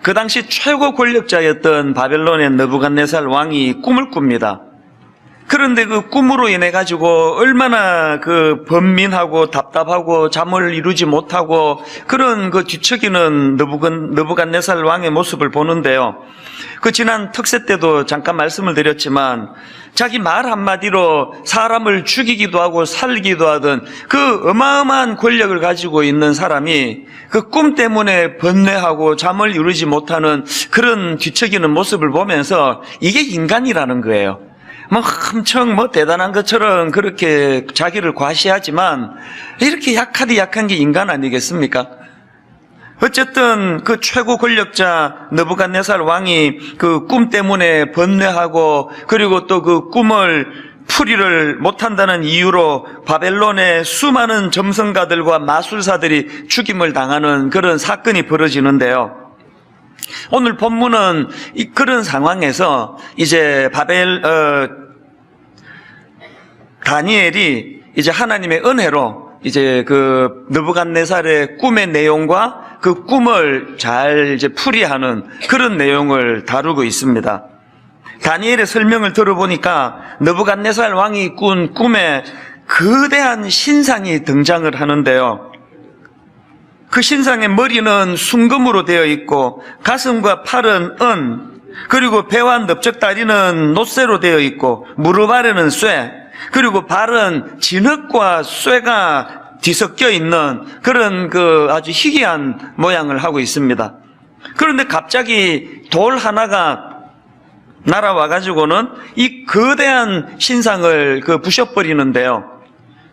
그 당시 최고 권력자였던 바벨론의 느부갓네살 왕이 꿈을 꿉니다. 그런데 그 꿈으로 인해 가지고 얼마나 그 번민하고 답답하고 잠을 이루지 못하고 그런 그 뒤척이는 느부갓네살 왕의 모습을 보는데요. 그 지난 특세 때도 잠깐 말씀을 드렸지만 자기 말 한마디로 사람을 죽이기도 하고 살기도 하던 그 어마어마한 권력을 가지고 있는 사람이 그 꿈 때문에 번뇌하고 잠을 이루지 못하는 그런 뒤척이는 모습을 보면서 이게 인간이라는 거예요. 엄청 대단한 것처럼 그렇게 자기를 과시하지만 이렇게 약하디 약한 게 인간 아니겠습니까? 어쨌든 그 최고 권력자 느부갓네살 왕이 그 꿈 때문에 번뇌하고 그리고 또 그 꿈을 풀이를 못한다는 이유로 바벨론의 수많은 점성가들과 마술사들이 죽임을 당하는 그런 사건이 벌어지는데요. 오늘 본문은 그런 상황에서 이제 다니엘이 이제 하나님의 은혜로 이제 그 느부갓네살의 꿈의 내용과 그 꿈을 잘 이제 풀이하는 그런 내용을 다루고 있습니다. 다니엘의 설명을 들어보니까 느부갓네살 왕이 꾼 꿈에 거대한 신상이 등장을 하는데요. 그 신상의 머리는 순금으로 되어 있고 가슴과 팔은 은, 그리고 배와 넓적다리는 놋쇠로 되어 있고 무릎 아래는 쇠, 그리고 발은 진흙과 쇠가 뒤섞여 있는 그런 그 아주 희귀한 모양을 하고 있습니다. 그런데 갑자기 돌 하나가 날아와 가지고는 이 거대한 신상을 부셔버리는데요.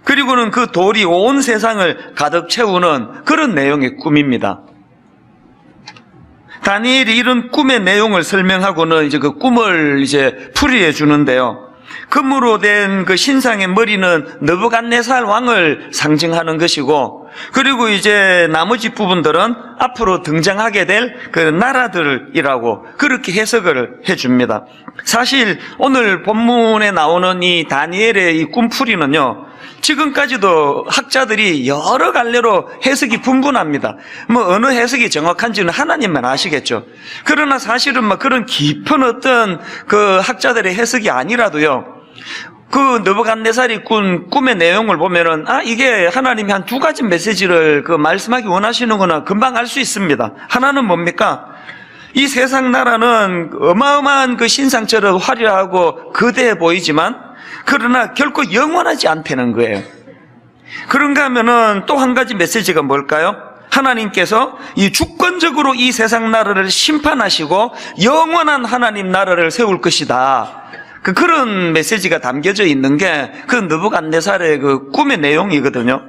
그리고는 그 돌이 온 세상을 가득 채우는 그런 내용의 꿈입니다. 다니엘이 이런 꿈의 내용을 설명하고는 이제 그 꿈을 이제 풀이해 주는데요. 금으로 된 그 신상의 머리는 느부갓네살 왕을 상징하는 것이고, 그리고 이제 나머지 부분들은 앞으로 등장하게 될 그 나라들이라고 그렇게 해석을 해줍니다. 사실 오늘 본문에 나오는 이 다니엘의 이 꿈풀이는요, 지금까지도 학자들이 여러 갈래로 해석이 분분합니다. 어느 해석이 정확한지는 하나님만 아시겠죠. 그러나 사실은 그런 깊은 어떤 그 학자들의 해석이 아니라도요, 그 느부갓네살이 꾼 꿈의 내용을 보면은 이게 하나님이 한 두 가지 메시지를 말씀하기 원하시는구나 금방 알 수 있습니다. 하나는 뭡니까? 이 세상 나라는 어마어마한 그 신상처럼 화려하고 거대해 보이지만 그러나 결코 영원하지 않다는 거예요. 그런가 하면은 또 한 가지 메시지가 뭘까요? 하나님께서 이 주권적으로 이 세상 나라를 심판하시고 영원한 하나님 나라를 세울 것이다. 그런 메시지가 담겨져 있는 게 그 느부갓네살의 그 꿈의 내용이거든요.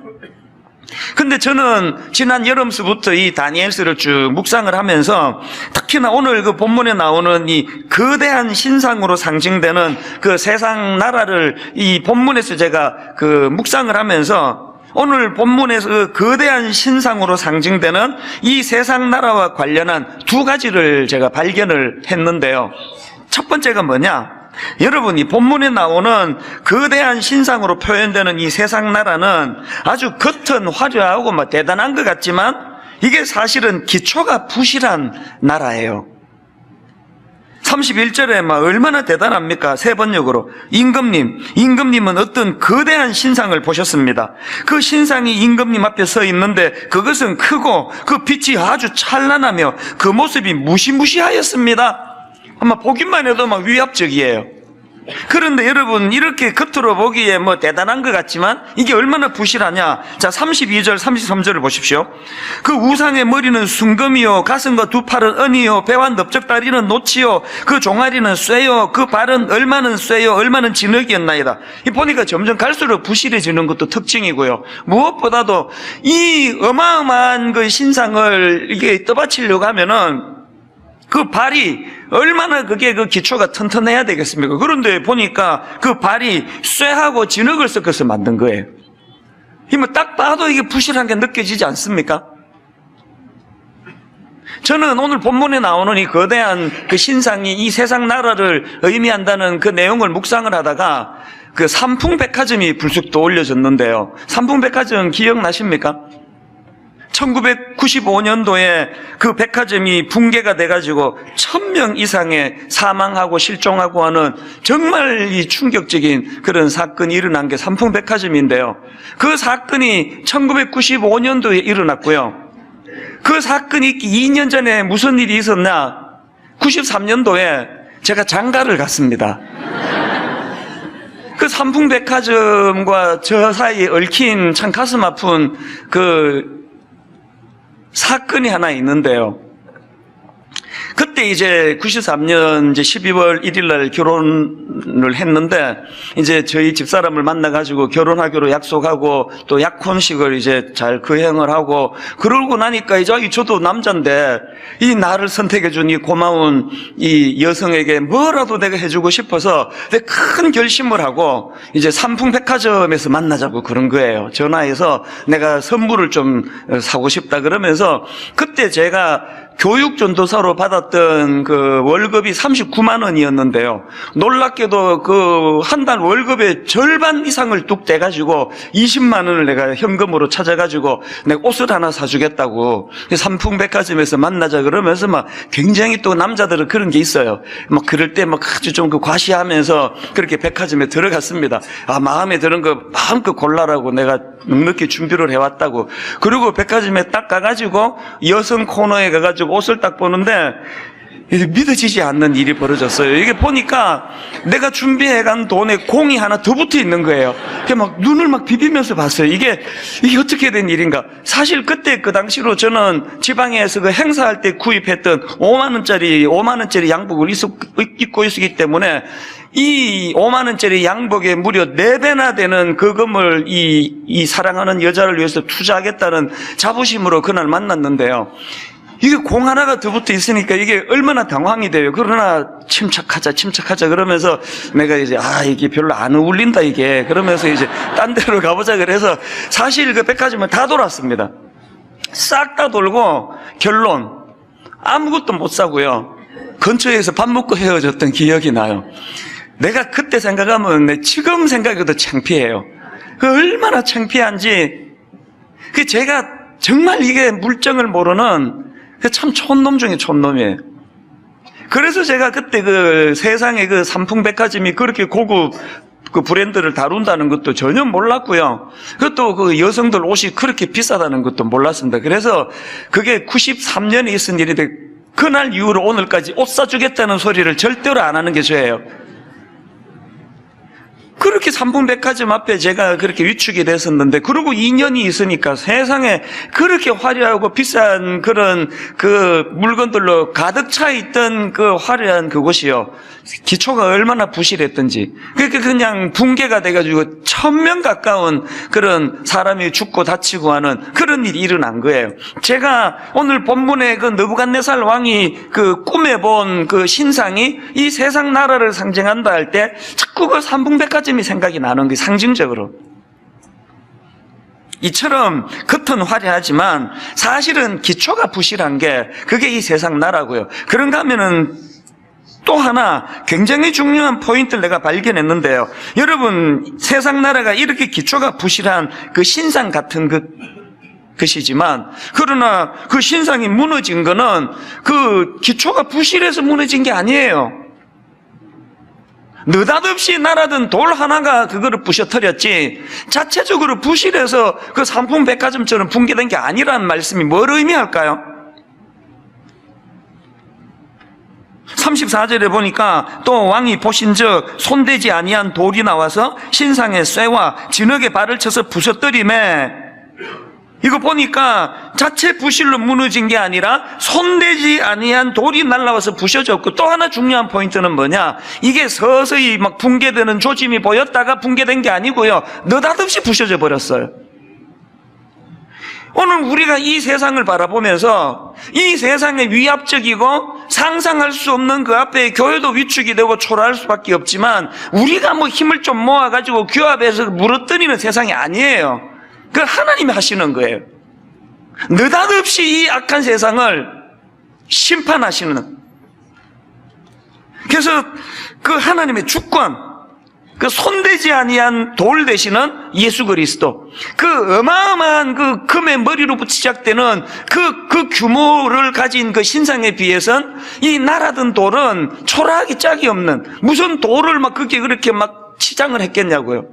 근데 저는 지난 여름서부터 이 다니엘서를 쭉 묵상을 하면서 특히나 오늘 그 본문에 나오는 이 거대한 신상으로 상징되는 그 세상 나라를 이 본문에서 제가 묵상을 하면서 오늘 본문에서 그 거대한 신상으로 상징되는 이 세상 나라와 관련한 두 가지를 제가 발견을 했는데요. 첫 번째가 뭐냐? 여러분, 이 본문에 나오는 거대한 신상으로 표현되는 이 세상 나라는 아주 겉은 화려하고 대단한 것 같지만 이게 사실은 기초가 부실한 나라예요. 31절에 얼마나 대단합니까? 세 번역으로 임금님은 어떤 거대한 신상을 보셨습니다. 그 신상이 임금님 앞에 서 있는데 그것은 크고 그 빛이 아주 찬란하며 그 모습이 무시무시하였습니다. 아마 보기만 해도 위압적이에요. 그런데 여러분, 이렇게 겉으로 보기에 대단한 것 같지만 이게 얼마나 부실하냐? 자, 32절, 33절을 보십시오. 그 우상의 머리는 순금이요, 가슴과 두 팔은 은이요, 배와 넓적다리는 놋이요, 그 종아리는 쇠요, 그 발은 얼마는 쇠요, 얼마는 진흙이었나이다. 이 보니까 점점 갈수록 부실해지는 것도 특징이고요. 무엇보다도 이 어마어마한 그 신상을 이게 떠받치려고 하면은 그 발이 얼마나 그게 그 기초가 튼튼해야 되겠습니까? 그런데 보니까 그 발이 쇠하고 진흙을 섞어서 만든 거예요. 딱 봐도 이게 부실한 게 느껴지지 않습니까? 저는 오늘 본문에 나오는 이 거대한 그 신상이 이 세상 나라를 의미한다는 그 내용을 묵상을 하다가 그 삼풍백화점이 불쑥 떠올려졌는데요. 삼풍백화점 기억나십니까? 1995년도에 그 백화점이 붕괴가 돼가지고 1000명 이상의 사망하고 실종하고 하는 정말 이 충격적인 그런 사건이 일어난 게 삼풍백화점인데요. 그 사건이 1995년도에 일어났고요. 그 사건이 2년 전에 무슨 일이 있었나? 93년도에 제가 장가를 갔습니다. 그 삼풍백화점과 저 사이에 얽힌 참 가슴 아픈 그 사건이 하나 있는데요. 그때 이제 93년 이제 12월 1일 날 결혼을 했는데, 이제 저희 집사람을 만나가지고 결혼하기로 약속하고 또 약혼식을 이제 잘 거행을 하고, 그러고 나니까 이제 저도 남자인데 이 나를 선택해준 이 고마운 이 여성에게 뭐라도 내가 해주고 싶어서 큰 결심을 하고 이제 삼풍백화점에서 만나자고 그런 거예요. 전화해서 내가 선물을 좀 사고 싶다 그러면서, 그때 제가 교육전도사로 받았던 그 월급이 39만 원이었는데요. 놀랍게도 그 한 달 월급의 절반 이상을 뚝 떼가지고 20만 원을 내가 현금으로 찾아가지고 내가 옷을 하나 사주겠다고 삼풍백화점에서 만나자 그러면서 막 굉장히 또 남자들은 그런 게 있어요. 막 그럴 때 막 아주 좀 그 과시하면서 그렇게 백화점에 들어갔습니다. 아, 마음에 드는 거 마음껏 골라라고 내가 넉넉히 준비를 해왔다고. 그리고 백화점에 딱 가가지고 여성 코너에 가가지고 옷을 딱 보는데 믿어지지 않는 일이 벌어졌어요. 이게 보니까 내가 준비해간 돈에 공이 하나 더 붙어 있는 거예요. 막 눈을 막 비비면서 봤어요. 이게 어떻게 된 일인가. 사실 그때 그 당시로 저는 지방에서 그 행사할 때 구입했던 5만 원짜리 양복을 입고 있었기 때문에 이 5만 원짜리 양복에 무려 4배나 되는 거금을 이 사랑하는 여자를 위해서 투자하겠다는 자부심으로 그날 만났는데요. 이게 공 하나가 더 붙어 있으니까 이게 얼마나 당황이 돼요. 그러나 침착하자 그러면서 내가 이제 이게 별로 안 어울린다 이게. 그러면서 이제 딴 데로 가보자 그래서 사실 그 백화점을 다 돌았습니다. 싹 다 돌고 결론 아무것도 못 사고요. 근처에서 밥 먹고 헤어졌던 기억이 나요. 내가 그때 생각하면 지금 생각해도 창피해요. 그 얼마나 창피한지. 그 제가 정말 이게 물정을 모르는 참 촌놈 중에 촌놈이에요. 그래서 제가 그때 그 세상에 그 삼풍백화점이 그렇게 고급 그 브랜드를 다룬다는 것도 전혀 몰랐고요. 그것도 그 여성들 옷이 그렇게 비싸다는 것도 몰랐습니다. 그래서 그게 93년에 있은 일인데 그날 이후로 오늘까지 옷 사주겠다는 소리를 절대로 안 하는 게 저예요. 그렇게 삼풍백화점 앞에 제가 그렇게 위축이 됐었는데, 그러고 2년이 있으니까 세상에 그렇게 화려하고 비싼 그런 그 물건들로 가득 차 있던 그 화려한 그곳이요. 기초가 얼마나 부실했던지. 그렇게 그냥 붕괴가 돼가지고 1000명 가까운 그런 사람이 죽고 다치고 하는 그런 일이 일어난 거예요. 제가 오늘 본문에 그 느부갓네살 왕이 그 꿈에 본 그 신상이 이 세상 나라를 상징한다 할 때 자꾸 그 삼풍백화점이 생각이 나는 게 상징적으로. 이처럼 겉은 화려하지만 사실은 기초가 부실한 게 그게 이 세상 나라고요. 그런가 하면은 또 하나 굉장히 중요한 포인트를 내가 발견했는데요. 여러분, 세상 나라가 이렇게 기초가 부실한 그 신상 같은 것이지만, 그러나 그 신상이 무너진 거는 그 기초가 부실해서 무너진 게 아니에요. 느닷없이 날아든 돌 하나가 그거를 부셔뜨렸지, 자체적으로 부실해서 그 삼풍백화점처럼 붕괴된 게 아니라는 말씀이 뭘 의미할까요? 34절에 보니까 또 왕이 보신즉 손대지 아니한 돌이 나와서 신상의 쇠와 진흙에 발을 쳐서 부셔뜨리매, 이거 보니까 자체 부실로 무너진 게 아니라 손대지 아니한 돌이 날라와서 부셔졌고, 또 하나 중요한 포인트는 뭐냐, 이게 서서히 막 붕괴되는 조짐이 보였다가 붕괴된 게 아니고요, 느닷없이 부셔져 버렸어요. 오늘 우리가 이 세상을 바라보면서 이 세상에 위압적이고 상상할 수 없는 그 앞에 교회도 위축이 되고 초라할 수밖에 없지만, 우리가 뭐 힘을 좀 모아가지고 규합해서 물어뜯는 세상이 아니에요. 그걸 하나님이 하시는 거예요. 느닷없이 이 악한 세상을 심판하시는. 그래서 그 하나님의 주권, 그 손대지 아니한 돌 대신은 예수 그리스도. 그 어마어마한 그 금의 머리로부터 시작되는 그 규모를 가진 그 신상에 비해선 이 날아든 돌은 초라하기 짝이 없는, 무슨 돌을 막 그렇게 막 치장을 했겠냐고요.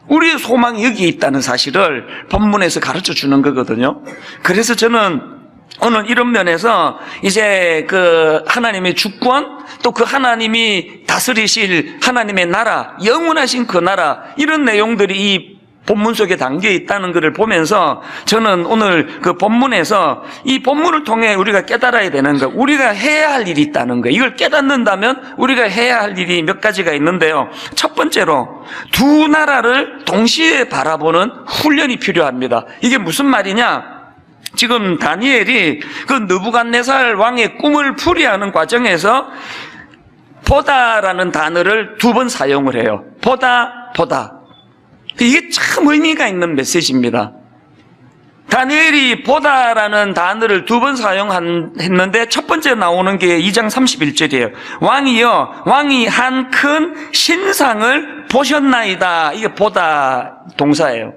우리의 소망이 여기 있다는 사실을 본문에서 가르쳐 주는 거거든요. 그래서 저는 오늘 이런 면에서 이제 그 하나님의 주권, 또 그 하나님이 다스리실 하나님의 나라, 영원하신 그 나라, 이런 내용들이 이 본문 속에 담겨 있다는 것을 보면서 저는 오늘 그 본문에서 이 본문을 통해 우리가 깨달아야 되는 것, 우리가 해야 할 일이 있다는 거, 이걸 깨닫는다면 우리가 해야 할 일이 몇 가지가 있는데요. 첫 번째로 두 나라를 동시에 바라보는 훈련이 필요합니다. 이게 무슨 말이냐? 지금 다니엘이 그 느부갓네살 왕의 꿈을 풀이하는 과정에서 보다라는 단어를 2번 사용을 해요. 보다. 이게 참 의미가 있는 메시지입니다. 다니엘이 보다라는 단어를 2번 사용했는데 첫 번째 나오는 게 2장 31절이에요. 왕이 한 큰 신상을 보셨나이다. 이게 보다 동사예요.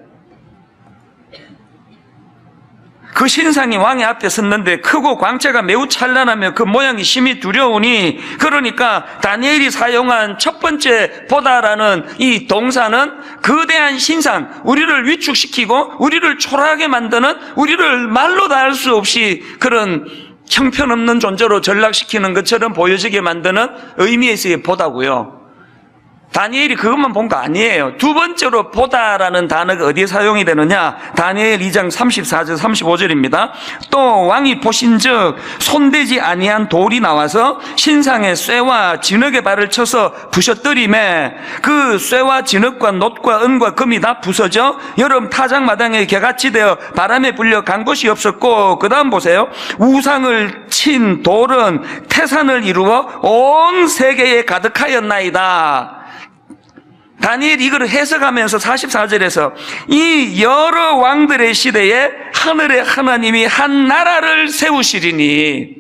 그 신상이 왕의 앞에 섰는데 크고 광채가 매우 찬란하며 그 모양이 심히 두려우니, 그러니까 다니엘이 사용한 첫 번째 보다라는 이 동사는 거대한 신상, 우리를 위축시키고 우리를 초라하게 만드는, 우리를 말로 다 할 수 없이 그런 형편없는 존재로 전락시키는 것처럼 보여지게 만드는 의미에서의 보다고요. 다니엘이 그것만 본 거 아니에요. 두 번째로 보다라는 단어가 어디에 사용이 되느냐? 다니엘 2장 34절 35절입니다. 또 왕이 보신즉 손대지 아니한 돌이 나와서 신상의 쇠와 진흙의 발을 쳐서 부셔뜨리매 그 쇠와 진흙과 놋과 은과 금이 다 부서져 여름 타작마당에 개같이 되어 바람에 불려 간 곳이 없었고, 그 다음 보세요. 우상을 친 돌은 태산을 이루어 온 세계에 가득하였나이다. 다니엘이 이걸 해석하면서 44절에서 이 여러 왕들의 시대에 하늘의 하나님이 한 나라를 세우시리니,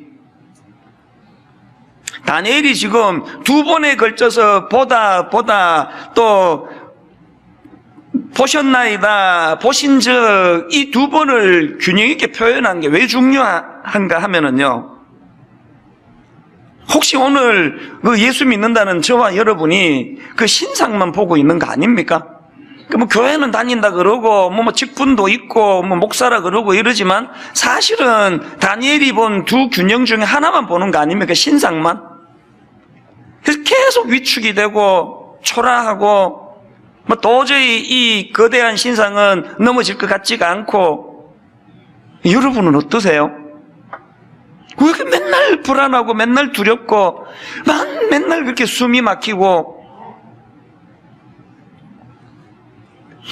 다니엘이 지금 2번에 걸쳐서 보다 또 보셨나이다, 보신즉, 이 2번을 균형 있게 표현한 게 왜 중요한가 하면은요, 혹시 오늘 그 예수 믿는다는 저와 여러분이 그 신상만 보고 있는 거 아닙니까? 뭐 교회는 다닌다 그러고 뭐 직분도 있고 뭐 목사라 그러고 이러지만 사실은 다니엘이 본 두 균형 중에 하나만 보는 거 아닙니까? 신상만. 그래서 계속 위축이 되고 초라하고 뭐 도저히 이 거대한 신상은 넘어질 것 같지가 않고. 여러분은 어떠세요? 왜 이렇게 맨날 불안하고 맨날 두렵고 맨날 그렇게 숨이 막히고.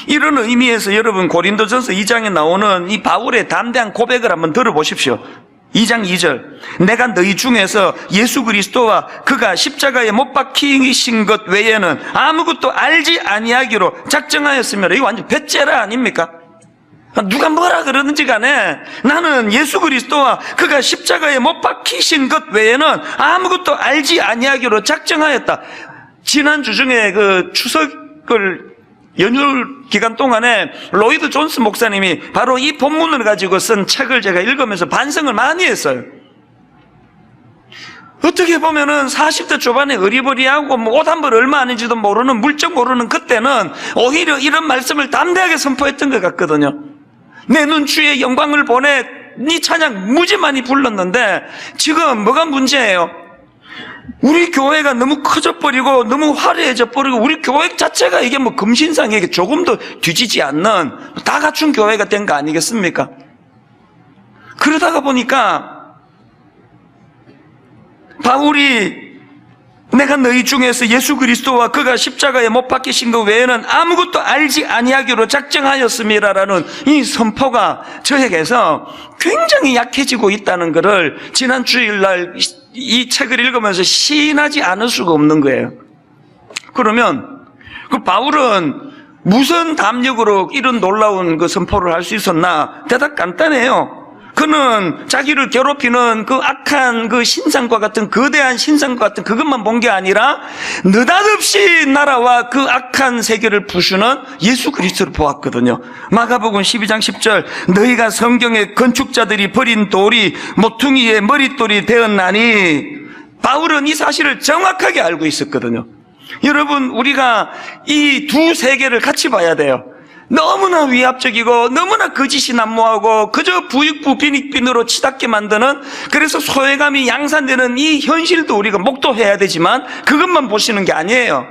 이런 의미에서 여러분 고린도전서 2장에 나오는 이 바울의 담대한 고백을 한번 들어보십시오. 2장 2절. 내가 너희 중에서 예수 그리스도와 그가 십자가에 못 박히신 것 외에는 아무것도 알지 아니하기로 작정하였으며. 이거 완전 배째라 아닙니까? 누가 뭐라 그러는지 간에 나는 예수 그리스도와 그가 십자가에 못 박히신 것 외에는 아무것도 알지 아니하기로 작정하였다. 지난주 중에 그 추석을 연휴 기간 동안에 로이드 존스 목사님이 바로 이 본문을 가지고 쓴 책을 제가 읽으면서 반성을 많이 했어요. 어떻게 보면은 40대 초반에 어리버리하고 뭐 옷 한 벌 얼마 아닌지도 모르는, 물정 모르는 그때는 오히려 이런 말씀을 담대하게 선포했던 것 같거든요. 내 눈 주의 영광을 보내, 네 찬양 무지 많이 불렀는데 지금 뭐가 문제예요? 우리 교회가 너무 커져버리고 너무 화려해져 버리고 우리 교회 자체가 이게 뭐 금신상에게 조금도 뒤지지 않는 다 갖춘 교회가 된 거 아니겠습니까? 그러다가 보니까 바울이 내가 너희 중에서 예수 그리스도와 그가 십자가에 못 박히신 것 외에는 아무것도 알지 아니하기로 작정하였음이라라는 이 선포가 저에게서 굉장히 약해지고 있다는 것을 지난 주일날 이 책을 읽으면서 시인하지 않을 수가 없는 거예요. 그러면 그 바울은 무슨 담력으로 이런 놀라운 그 선포를 할 수 있었나? 대답 간단해요. 그는 자기를 괴롭히는 그 악한 그 신상과 같은 거대한 신상과 같은 그것만 본 게 아니라 느닷없이 나라와 그 악한 세계를 부수는 예수 그리스도를 보았거든요. 마가복음 12장 10절 너희가 성경의 건축자들이 버린 돌이 모퉁이의 머릿돌이 되었나니 바울은 이 사실을 정확하게 알고 있었거든요. 여러분 우리가 이 두 세계를 같이 봐야 돼요. 너무나 위압적이고 너무나 거짓이 난무하고 그저 부익부 빈익빈으로 치닫게 만드는 그래서 소외감이 양산되는 이 현실도 우리가 목도해야 되지만 그것만 보시는 게 아니에요.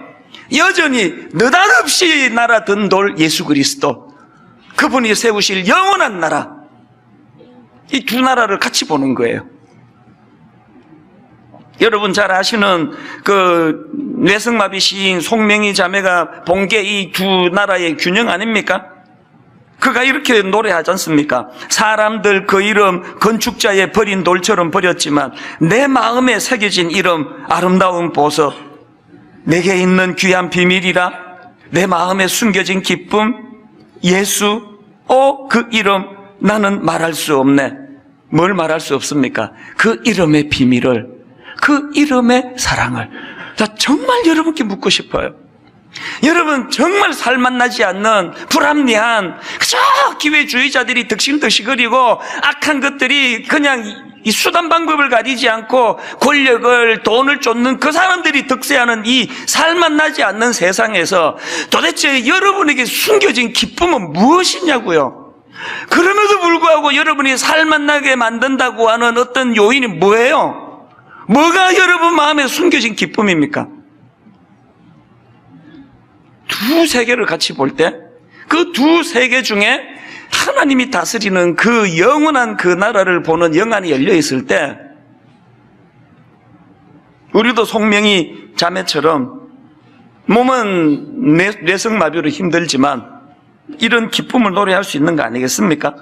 여전히 느닷없이 날아든 돌 예수 그리스도 그분이 세우실 영원한 나라 이 두 나라를 같이 보는 거예요. 여러분 잘 아시는 그 뇌성마비 시인 송명희 자매가 본 게 이 두 나라의 균형 아닙니까? 그가 이렇게 노래하지 않습니까? 사람들 그 이름 건축자의 버린 돌처럼 버렸지만 내 마음에 새겨진 이름 아름다운 보석 내게 있는 귀한 비밀이라 내 마음에 숨겨진 기쁨 예수 그 이름 나는 말할 수 없네. 뭘 말할 수 없습니까? 그 이름의 비밀을 그 이름의 사랑을. 자, 정말 여러분께 묻고 싶어요. 여러분 정말 살맛나지 않는 불합리한 그저 기회주의자들이 득실득실거리고 악한 것들이 그냥 이 수단 방법을 가리지 않고 권력을 돈을 쫓는 그 사람들이 득세하는 이 살맛나지 않는 세상에서 도대체 여러분에게 숨겨진 기쁨은 무엇이냐고요. 그럼에도 불구하고 여러분이 살맛나게 만든다고 하는 어떤 요인이 뭐예요? 뭐가 여러분 마음에 숨겨진 기쁨입니까? 두 세계를 같이 볼 때 그 두 세계 중에 하나님이 다스리는 그 영원한 그 나라를 보는 영안이 열려 있을 때 우리도 송명희 자매처럼 몸은 뇌성마비로 힘들지만 이런 기쁨을 노래할 수 있는 거 아니겠습니까?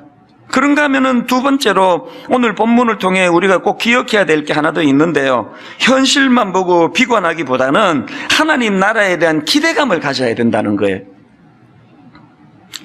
그런가 하면은 두 번째로 오늘 본문을 통해 우리가 꼭 기억해야 될 게 하나 더 있는데요. 현실만 보고 비관하기보다는 하나님 나라에 대한 기대감을 가져야 된다는 거예요.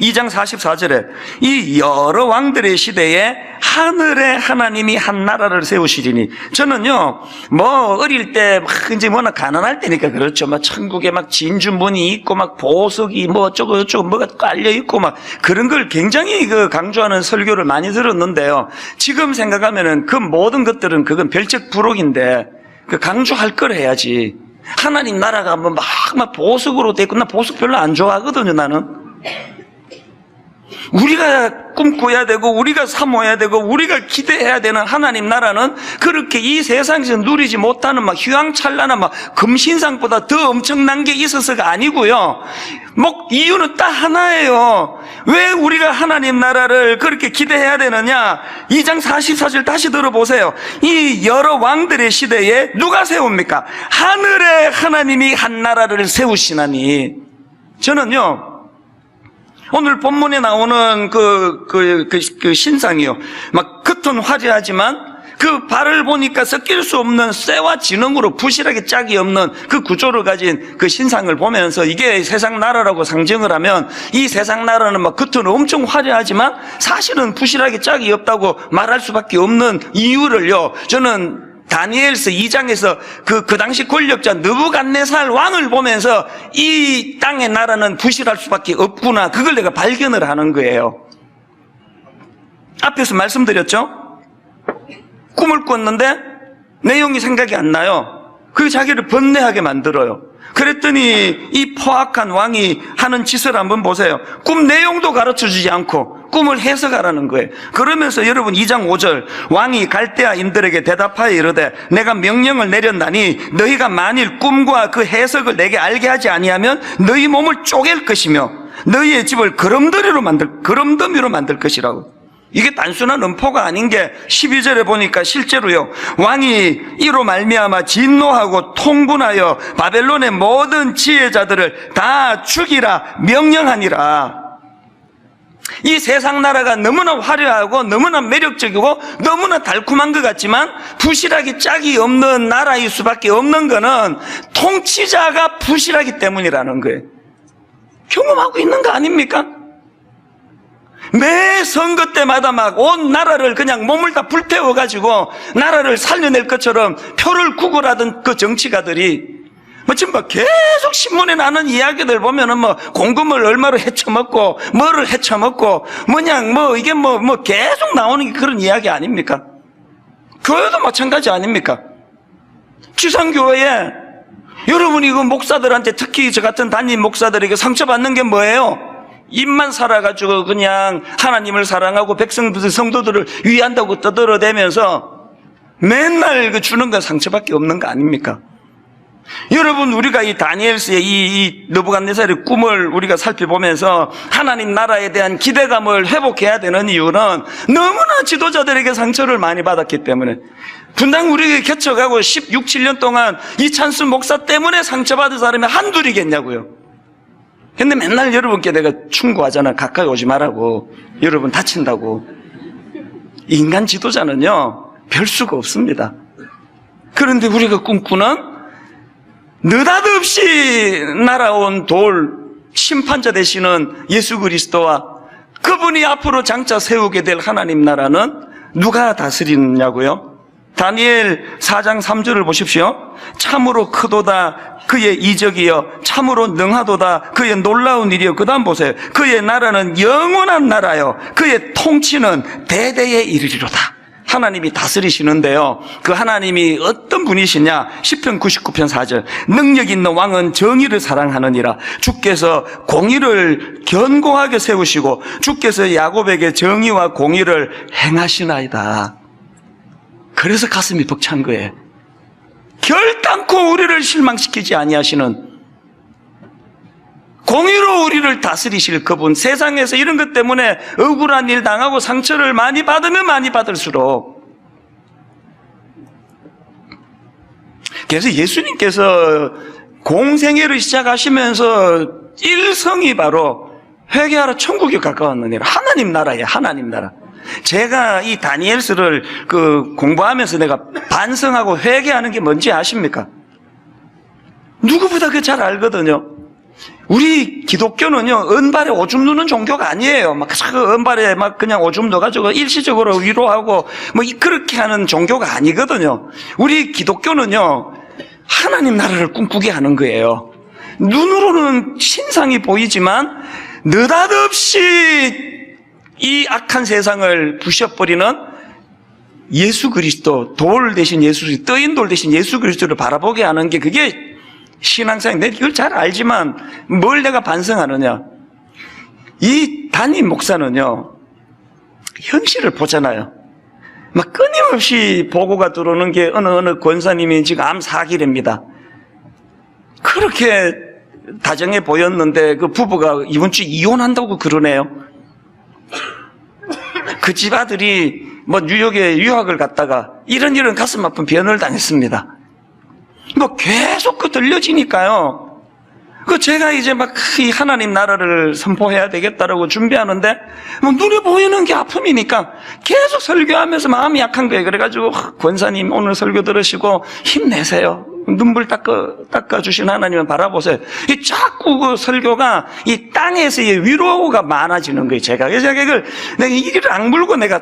2장 44절에 이 여러 왕들의 시대에 하늘에 하나님이 한 나라를 세우시리니 저는요 뭐 어릴 때 막 이제 워낙 가난할 때니까 그렇죠. 막 천국에 막 진주문이 있고 막 보석이 뭐 어쩌고 저쩌고 뭐가 깔려 있고 막 그런 걸 굉장히 그 강조하는 설교를 많이 들었는데요. 지금 생각하면은 그 모든 것들은 그건 별책 부록인데 그 강조할 걸 해야지. 하나님 나라가 뭐 막 보석으로 돼 있고 나 보석 별로 안 좋아하거든요. 나는. 우리가 꿈꿔야 되고 우리가 사모해야 되고 우리가 기대해야 되는 하나님 나라는 그렇게 이 세상에서 누리지 못하는 막 휘황찬란한 막 금신상보다 더 엄청난 게 있어서가 아니고요. 뭐 이유는 딱 하나예요. 왜 우리가 하나님 나라를 그렇게 기대해야 되느냐? 2장 44절 다시 들어보세요. 이 여러 왕들의 시대에 누가 세웁니까? 하늘에 하나님이 한 나라를 세우시나니. 저는요 오늘 본문에 나오는 그 신상이요. 막 겉은 화려하지만 그 발을 보니까 섞일 수 없는 쇠와 진흙으로 부실하게 짝이 없는 그 구조를 가진 그 신상을 보면서 이게 세상 나라라고 상정을 하면 이 세상 나라는 막 겉은 엄청 화려하지만 사실은 부실하게 짝이 없다고 말할 수밖에 없는 이유를요. 저는 다니엘서 2장에서 그 당시 권력자 느부갓네살 왕을 보면서 이 땅의 나라는 부실할 수밖에 없구나. 그걸 내가 발견을 하는 거예요. 앞에서 말씀드렸죠? 꿈을 꿨는데 내용이 생각이 안 나요. 그게 자기를 번뇌하게 만들어요. 그랬더니 이 포악한 왕이 하는 짓을 한번 보세요. 꿈 내용도 가르쳐주지 않고 꿈을 해석하라는 거예요. 그러면서 여러분 2장 5절 왕이 갈대아인들에게 대답하여 이르되 내가 명령을 내렸나니 너희가 만일 꿈과 그 해석을 내게 알게 하지 아니하면 너희 몸을 쪼갤 것이며 너희의 집을 거름더미로 만들 것이라고. 이게 단순한 음포가 아닌 게 12절에 보니까 실제로요 왕이 이로 말미암아 진노하고 통분하여 바벨론의 모든 지혜자들을 다 죽이라 명령하니라. 이 세상 나라가 너무나 화려하고 너무나 매력적이고 너무나 달콤한 것 같지만 부실하기 짝이 없는 나라일 수밖에 없는 거는 통치자가 부실하기 때문이라는 거예요. 경험하고 있는 거 아닙니까? 매 선거 때마다 막 온 나라를 그냥 몸을 다 불태워가지고 나라를 살려낼 것처럼 표를 구걸하던 그 정치가들이 지금 계속 신문에 나는 이야기들 보면은 공금을 얼마로 헤쳐먹고 뭐를 헤쳐먹고 이게 계속 나오는 게 그런 이야기 아닙니까? 교회도 마찬가지 아닙니까? 지상교회에 여러분이 그 목사들한테, 특히 저 같은 담임 목사들에게 상처받는 게 뭐예요? 입만 살아가지고 그냥 하나님을 사랑하고 백성들, 성도들을 위한다고 떠들어대면서 맨날 그 주는 건 상처밖에 없는 거 아닙니까? 여러분, 우리가 이 다니엘서의 이 느부갓네살의 꿈을 우리가 살펴보면서 하나님 나라에 대한 기대감을 회복해야 되는 이유는 너무나 지도자들에게 상처를 많이 받았기 때문에, 분당 우리에게 개척하고 16, 7년 동안 이찬수 목사 때문에 상처받은 사람이 한둘이겠냐고요. 근데 맨날 여러분께 내가 충고하잖아. 가까이 오지 말라고. 여러분 다친다고. 인간 지도자는요, 별 수가 없습니다. 그런데 우리가 꿈꾸는 느닷없이 날아온 돌 심판자 되시는 예수 그리스도와 그분이 앞으로 장차 세우게 될 하나님 나라는 누가 다스리느냐고요? 다니엘 4장 3절을 보십시오. 참으로 크도다 그의 이적이여, 참으로 능하도다 그의 놀라운 일이여. 그 다음 보세요. 그의 나라는 영원한 나라여, 그의 통치는 대대에 이르리로다. 하나님이 다스리시는데요, 그 하나님이 어떤 분이시냐? 시편 99편 4절. 능력 있는 왕은 정의를 사랑하느니라. 주께서 공의를 견고하게 세우시고 주께서 야곱에게 정의와 공의를 행하시나이다. 그래서 가슴이 벅찬 거예요. 결단코 우리를 실망시키지 아니하시는, 공의로 우리를 다스리실 그분, 세상에서 이런 것 때문에 억울한 일 당하고 상처를 많이 받으면 많이 받을수록, 그래서 예수님께서 공생애를 시작하시면서 일성이 바로 회개하라 천국이 가까웠느니라. 하나님 나라예요. 하나님 나라. 제가 이 다니엘서를 공부하면서 내가 반성하고 회개하는 게 뭔지 아십니까? 누구보다 그 잘 알거든요. 우리 기독교는요, 은발에 오줌 누는 종교가 아니에요. 은발에 그냥 오줌 넣어가지고 일시적으로 위로하고 그렇게 하는 종교가 아니거든요. 우리 기독교는요, 하나님 나라를 꿈꾸게 하는 거예요. 눈으로는 신상이 보이지만 느닷없이 이 악한 세상을 부셔버리는 예수 그리스도, 돌 대신 예수 그리스도, 떠인 돌 대신 예수 그리스도를 바라보게 하는 게, 그게 신앙생활. 내가 이걸 잘 알지만 뭘 내가 반성하느냐? 이 담임 목사는요, 현실을 보잖아요. 끊임없이 보고가 들어오는 게 어느 권사님이 지금 암 4기랍니다. 그렇게 다정해 보였는데 그 부부가 이번 주 이혼한다고 그러네요. 그 집 아들이 뉴욕에 유학을 갔다가 이런 가슴 아픈 변을 당했습니다. 계속 들려지니까요. 제가 이제 이 하나님 나라를 선포해야 되겠다라고 준비하는데, 눈에 보이는 게 아픔이니까 계속 설교하면서 마음이 약한 거예요. 그래가지고, 권사님 오늘 설교 들으시고 힘내세요. 눈물 닦아주신 하나님을 바라보세요. 자꾸 그 설교가 이 땅에서의 위로가 많아지는 거예요. 그래서 내가 이를 악물고 내가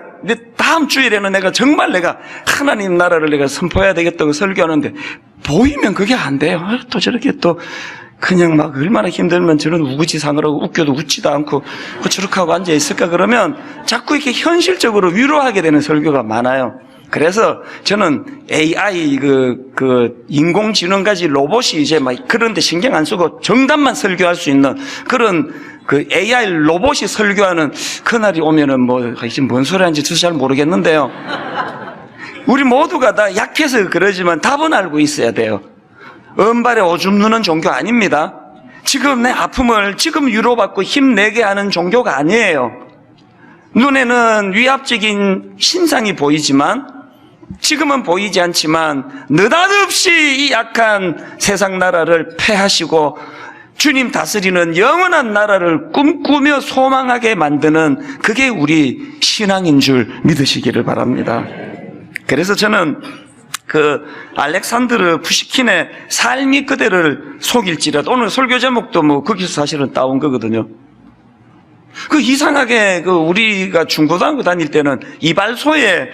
다음 주일에는 정말 하나님 나라를 선포해야 되겠다고 설교하는데, 보이면 그게 안 돼요. 또 저렇게 또 그냥 얼마나 힘들면 저런 우거지상을 하고 웃겨도 웃지도 않고 저렇게 하고 앉아있을까? 그러면 자꾸 이렇게 현실적으로 위로하게 되는 설교가 많아요. 그래서 저는 AI, 인공지능까지 로봇이 이제 그런 데 신경 안 쓰고 정답만 설교할 수 있는 그런 AI 로봇이 설교하는 그날이 오면은 이제 뭔 소리 하는지 저도 잘 모르겠는데요. 우리 모두가 다 약해서 그러지만 답은 알고 있어야 돼요. 은발에 오줌 누는 종교 아닙니다. 지금 내 아픔을 지금 위로받고 힘내게 하는 종교가 아니에요. 눈에는 위압적인 신상이 보이지만, 지금은 보이지 않지만 느닷없이 이 약한 세상 나라를 패하시고 주님 다스리는 영원한 나라를 꿈꾸며 소망하게 만드는, 그게 우리 신앙인 줄 믿으시기를 바랍니다. 그래서 저는 알렉산드르 푸시킨의 삶이 그대를 속일지라도, 오늘 설교 제목도 거기서 사실은 따온 거거든요. 이상하게 우리가 중고등학교 다닐 때는 이발소에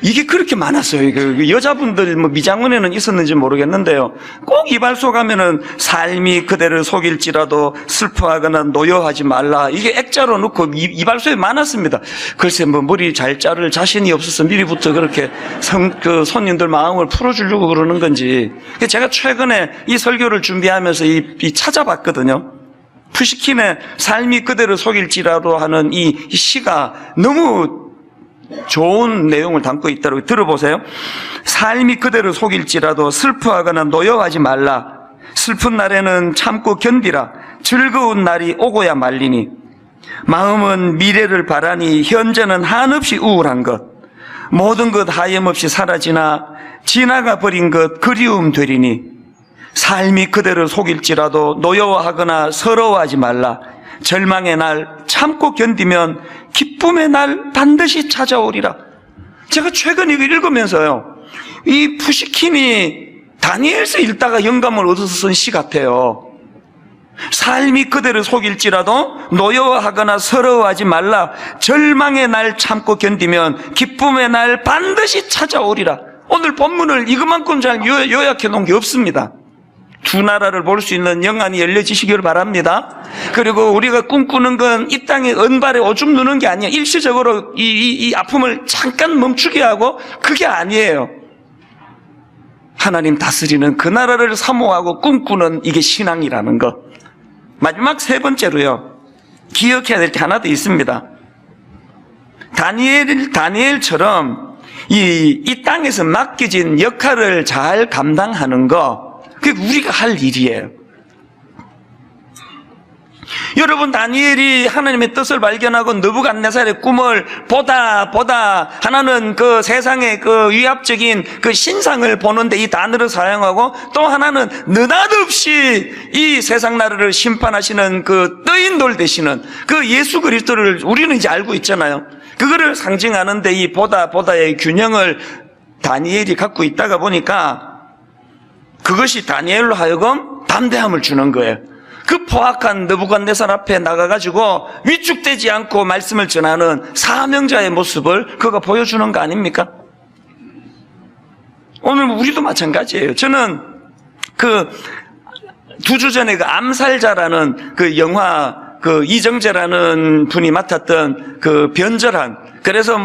이게 그렇게 많았어요. 여자분들 미장원에는 있었는지 모르겠는데요. 꼭 이발소 가면은 삶이 그대를 속일지라도 슬퍼하거나 노여하지 말라. 이게 액자로 넣고 이발소에 많았습니다. 글쎄 머리 잘 자를 자신이 없어서 미리부터 그렇게 손님들 마음을 풀어주려고 그러는 건지. 제가 최근에 이 설교를 준비하면서 이 찾아봤거든요. 푸시킨의 삶이 그대를 속일지라도 하는 이 시가 너무 좋은 내용을 담고 있다고 들어보세요. 삶이 그대로 속일지라도 슬퍼하거나 노여하지 말라. 슬픈 날에는 참고 견디라. 즐거운 날이 오고야 말리니. 마음은 미래를 바라니 현재는 한없이 우울한 것. 모든 것 하염없이 사라지나 지나가 버린 것 그리움 되리니. 삶이 그대로 속일지라도 노여워하거나 서러워하지 말라. 절망의 날 참고 견디면 기쁨의 날 반드시 찾아오리라. 제가 최근 이거 읽으면서요, 이 푸시킨이 다니엘서 읽다가 영감을 얻어서 쓴 시 같아요. 삶이 그대로 속일지라도 노여워하거나 서러워하지 말라. 절망의 날 참고 견디면 기쁨의 날 반드시 찾아오리라. 오늘 본문을 이것만큼 잘 요약해 놓은 게 없습니다. 두 나라를 볼 수 있는 영안이 열려지시기를 바랍니다. 그리고 우리가 꿈꾸는 건 이 땅에 은발에 오줌 누는 게 아니에요. 일시적으로 이 아픔을 잠깐 멈추게 하고 그게 아니에요. 하나님 다스리는 그 나라를 사모하고 꿈꾸는 이게 신앙이라는 것. 마지막 세 번째로요, 기억해야 될 게 하나 더 있습니다. 다니엘처럼 이 땅에서 맡겨진 역할을 잘 감당하는 거, 그게 우리가 할 일이에요. 여러분, 다니엘이 하나님의 뜻을 발견하고 느부갓네살의 꿈을 보다 하나는 그 세상의 그 위압적인 그 신상을 보는데 이 단어를 사용하고, 또 하나는 느닷없이 이 세상 나라를 심판하시는 그 떠인돌 되시는 그 예수 그리스도를 우리는 이제 알고 있잖아요. 그거를 상징하는데 이 보다의 균형을 다니엘이 갖고 있다가 보니까 그것이 다니엘로 하여금 담대함을 주는 거예요. 그 포악한 느부갓네살 앞에 나가가지고 위축되지 않고 말씀을 전하는 사명자의 모습을 그가 보여주는 거 아닙니까? 오늘 우리도 마찬가지예요. 저는 그 2주 전에 그 암살자라는 그 영화, 그 이정재라는 분이 맡았던 그 변절한, 그래서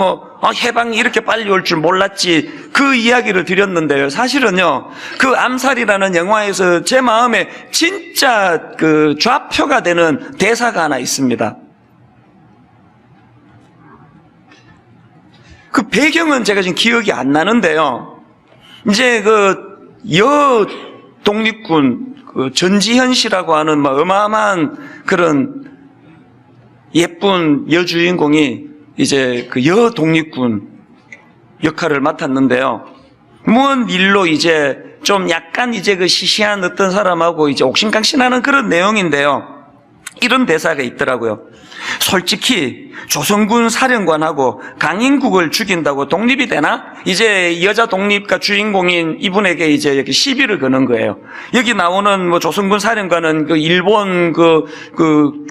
해방이 이렇게 빨리 올 줄 몰랐지, 그 이야기를 드렸는데요. 사실은요, 그 암살이라는 영화에서 제 마음에 진짜 그 좌표가 되는 대사가 하나 있습니다. 그 배경은 제가 지금 기억이 안 나는데요. 이제 독립군, 전지현 씨라고 하는 어마어마한 그런 예쁜 여주인공이 이제 그 독립군 역할을 맡았는데요. 무언 일로 이제 좀 약간 이제 그 시시한 어떤 사람하고 이제 옥신각신하는 그런 내용인데요. 이런 대사가 있더라고요. 솔직히 조선군 사령관하고 강인국을 죽인다고 독립이 되나? 이제 여자 독립가 주인공인 이분에게 이제 이렇게 시비를 거는 거예요. 여기 나오는 조선군 사령관은 그 일본 그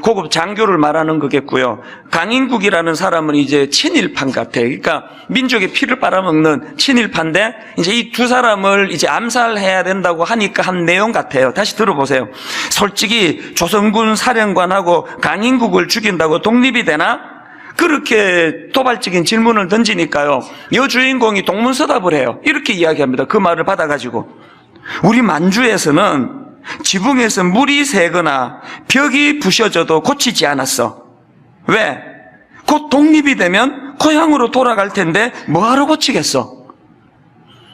고급 장교를 말하는 거겠고요. 강인국이라는 사람은 이제 친일파 같아요. 그러니까 민족의 피를 빨아먹는 친일파인데, 이제 이 두 사람을 이제 암살해야 된다고 하니까 한 내용 같아요. 다시 들어보세요. 솔직히 조선군 사령관하고 강인국을 죽인다고 독립이 되나? 그렇게 도발적인 질문을 던지니까요, 여주인공이 동문서답을 해요. 이렇게 이야기합니다. 그 말을 받아가지고, 우리 만주에서는 지붕에서 물이 새거나 벽이 부셔져도 고치지 않았어. 왜? 곧 독립이 되면 고향으로 돌아갈 텐데 뭐하러 고치겠어?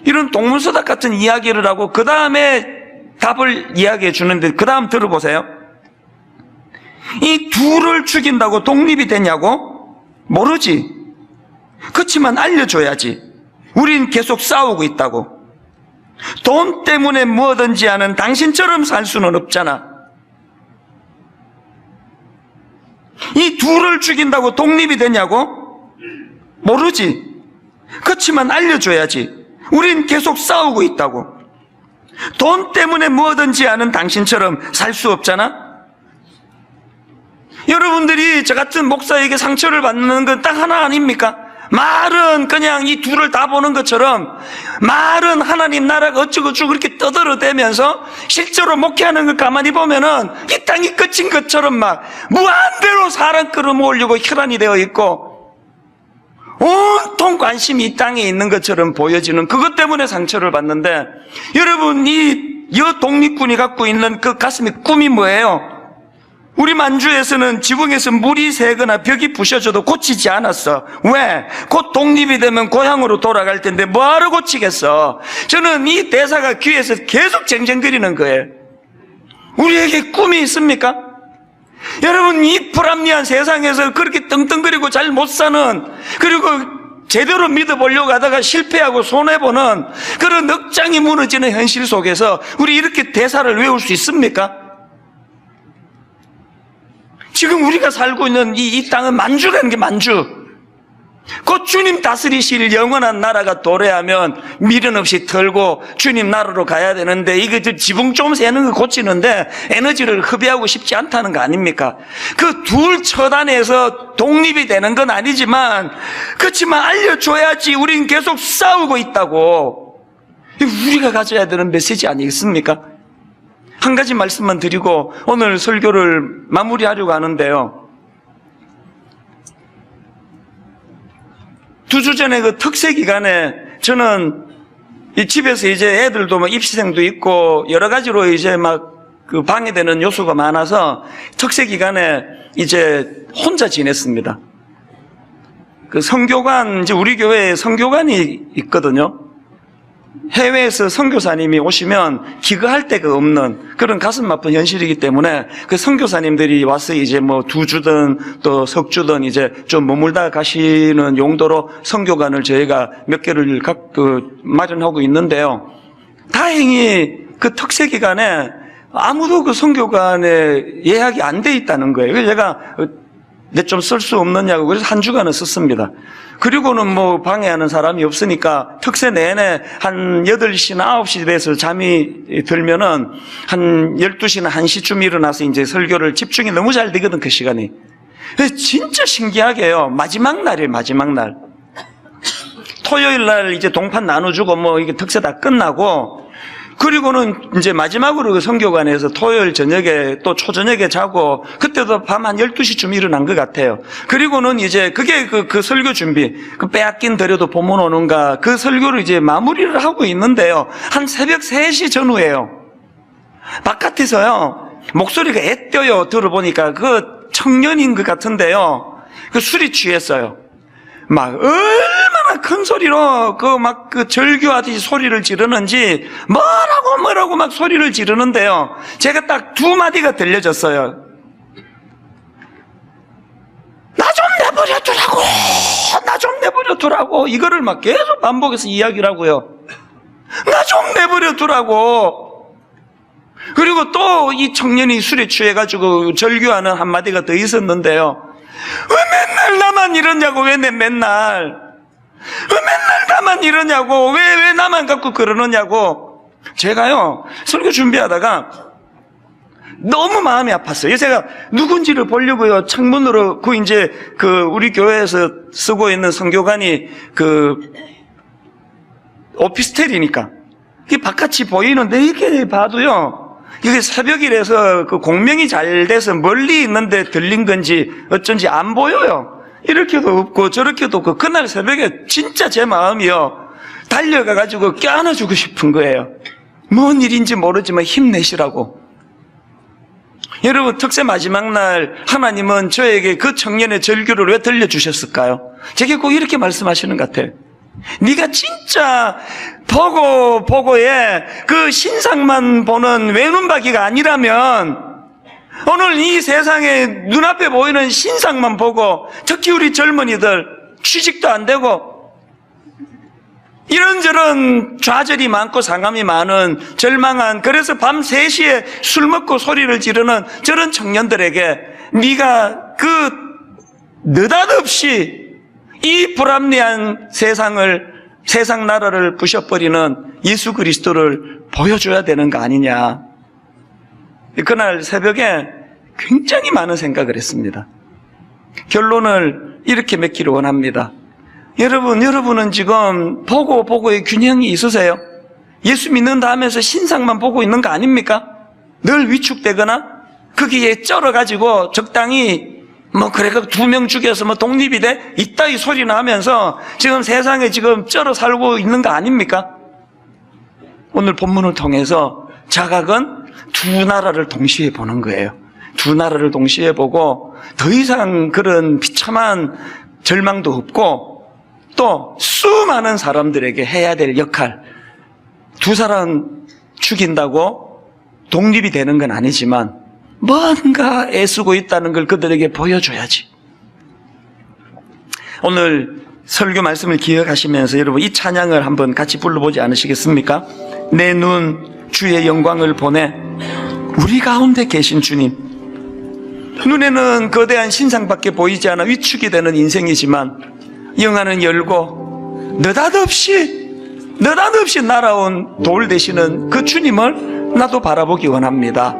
이런 동문서답 같은 이야기를 하고 그 다음에 답을 이야기해 주는데, 그 다음 들어보세요. 이 둘을 죽인다고 독립이 되냐고? 모르지. 그렇지만 알려줘야지. 우린 계속 싸우고 있다고. 돈 때문에 뭐든지 하는 당신처럼 살 수는 없잖아. 이 둘을 죽인다고 독립이 되냐고? 모르지. 그렇지만 알려줘야지. 우린 계속 싸우고 있다고. 돈 때문에 뭐든지 하는 당신처럼 살 수 없잖아. 여러분들이 저 같은 목사에게 상처를 받는 건 딱 하나 아닙니까? 말은 그냥 이 둘을 다 보는 것처럼 말은 하나님 나라가 어쩌고저쩌고 그렇게 떠들어대면서 실제로 목회하는 걸 가만히 보면은 이 땅이 끝인 것처럼 막 무한대로 사람 끌어모으려고 혈안이 되어 있고 온통 관심이 이 땅에 있는 것처럼 보여지는 그것 때문에 상처를 받는데, 여러분 이 여독립군이 갖고 있는 그 가슴의 꿈이 뭐예요? 우리 만주에서는 지붕에서 물이 새거나 벽이 부셔져도 고치지 않았어. 왜? 곧 독립이 되면 고향으로 돌아갈 텐데 뭐하러 고치겠어? 저는 이 대사가 귀에서 계속 쟁쟁거리는 거예요. 우리에게 꿈이 있습니까? 여러분 이 불합리한 세상에서 그렇게 떵떵거리고 잘 못 사는, 그리고 제대로 믿어보려고 하다가 실패하고 손해보는 그런 억장이 무너지는 현실 속에서 우리 이렇게 대사를 외울 수 있습니까? 지금 우리가 살고 있는 이 땅은 만주라는 게 만주. 곧 주님 다스리실 영원한 나라가 도래하면 미련 없이 털고 주님 나라로 가야 되는데, 이거 지붕 좀 새는 거 고치는데 에너지를 허비하고 싶지 않다는 거 아닙니까? 그 둘 처단에서 독립이 되는 건 아니지만, 그렇지만 알려줘야지 우린 계속 싸우고 있다고. 우리가 가져야 되는 메시지 아니겠습니까? 한 가지 말씀만 드리고 오늘 설교를 마무리하려고 하는데요. 2주 전에 그 특세 기간에 저는 이 집에서 이제 애들도 뭐 입시생도 있고 여러 가지로 이제 막 그 방해되는 요소가 많아서 특세 기간에 이제 혼자 지냈습니다. 그 선교관, 이제 우리 교회에 선교관이 있거든요. 해외에서 선교사님이 오시면 기거할 데가 없는 그런 가슴 아픈 현실이기 때문에 그 선교사님들이 와서 이제 뭐 2주든 또 석주든 이제 좀 머물다 가시는 용도로 선교관을 저희가 몇 개를 마련하고 있는데요. 다행히 그 특세 기간에 아무도 그 선교관에 예약이 안 돼 있다는 거예요. 그래서 제가 내 좀 쓸 수 없느냐고 그래서 한 주간을 썼습니다. 그리고는 뭐 방해하는 사람이 없으니까 특세 내내 한 8시나 9시 돼서 잠이 들면은 한 12시나 1시쯤 일어나서 이제 설교를 집중이 너무 잘 되거든, 그 시간이. 진짜 신기하게요. 마지막 날이에요, 마지막 날. 토요일 날 이제 동판 나눠주고 뭐 이게 특세 다 끝나고, 그리고는 이제 마지막으로 그 선교관에서 토요일 저녁에 또 초저녁에 자고, 그때도 밤 한 12시쯤 일어난 것 같아요. 그리고는 이제 그게 그 설교 준비, 그 빼앗긴 들여도 봄은 오는가, 그 설교를 이제 마무리를 하고 있는데요. 한 새벽 3시 전후에요. 바깥에서요, 목소리가 애떠요. 들어보니까 그 청년인 것 같은데요. 그 술이 취했어요. 막 얼마나 큰 소리로 그 절규하듯이 소리를 지르는지 뭐라고 막 소리를 지르는데요. 제가 딱 2마디가 들려졌어요. 나 좀 내버려 두라고, 나 좀 내버려 두라고. 이거를 막 계속 반복해서 이야기를 하고요. 나 좀 내버려 두라고. 그리고 또 이 청년이 술에 취해가지고 절규하는 한마디가 더 있었는데요. 왜 맨날 나만 이러냐고, 왜 맨날 나만 이러냐고, 왜 나만 갖고 그러느냐고. 제가요, 설교 준비하다가 너무 마음이 아팠어요. 제가 누군지를 보려고요, 창문으로, 우리 교회에서 쓰고 있는 선교관이 오피스텔이니까, 이게 바깥이 보이는데, 이렇게 봐도요, 이게 새벽이라서 그 공명이 잘 돼서 멀리 있는데 들린 건지 어쩐지 안 보여요. 이렇게도 없고 저렇게도 없고, 그날 새벽에 진짜 제 마음이요, 달려가가지고 껴안아주고 싶은 거예요. 뭔 일인지 모르지만 힘내시라고. 여러분, 특세 마지막 날 하나님은 저에게 그 청년의 절규를 왜 들려주셨을까요? 제게 꼭 이렇게 말씀하시는 것 같아요. 네가 진짜 보고에 그 신상만 보는 외눈박이가 아니라면 오늘 이 세상에 눈앞에 보이는 신상만 보고, 특히 우리 젊은이들 취직도 안 되고 이런저런 좌절이 많고 상함이 많은 절망한, 그래서 밤 3시에 술 먹고 소리를 지르는 저런 청년들에게 네가 느닷없이 이 불합리한 세상 나라를 부셔버리는 예수 그리스도를 보여줘야 되는 거 아니냐. 그날 새벽에 굉장히 많은 생각을 했습니다. 결론을 이렇게 맺기를 원합니다. 여러분은 지금 보고의 균형이 있으세요? 예수 믿는다 하면서 신상만 보고 있는 거 아닙니까? 늘 위축되거나 거기에 쩔어가지고 적당히 그래 2명 죽여서 독립이 돼? 이따위 소리나 하면서 지금 세상에 지금 쩔어 살고 있는 거 아닙니까? 오늘 본문을 통해서 자각은 두 나라를 동시에 보는 거예요. 두 나라를 동시에 보고 더 이상 그런 비참한 절망도 없고 또 수많은 사람들에게 해야 될 역할, 두 사람 죽인다고 독립이 되는 건 아니지만 뭔가 애쓰고 있다는 걸 그들에게 보여줘야지. 오늘 설교 말씀을 기억하시면서 여러분 이 찬양을 한번 같이 불러보지 않으시겠습니까? 내 눈 주의 영광을 보내 우리 가운데 계신 주님. 눈에는 거대한 신상밖에 보이지 않아 위축이 되는 인생이지만 영안은 열고 느닷없이 날아온 돌 되시는 그 주님을 나도 바라보기 원합니다.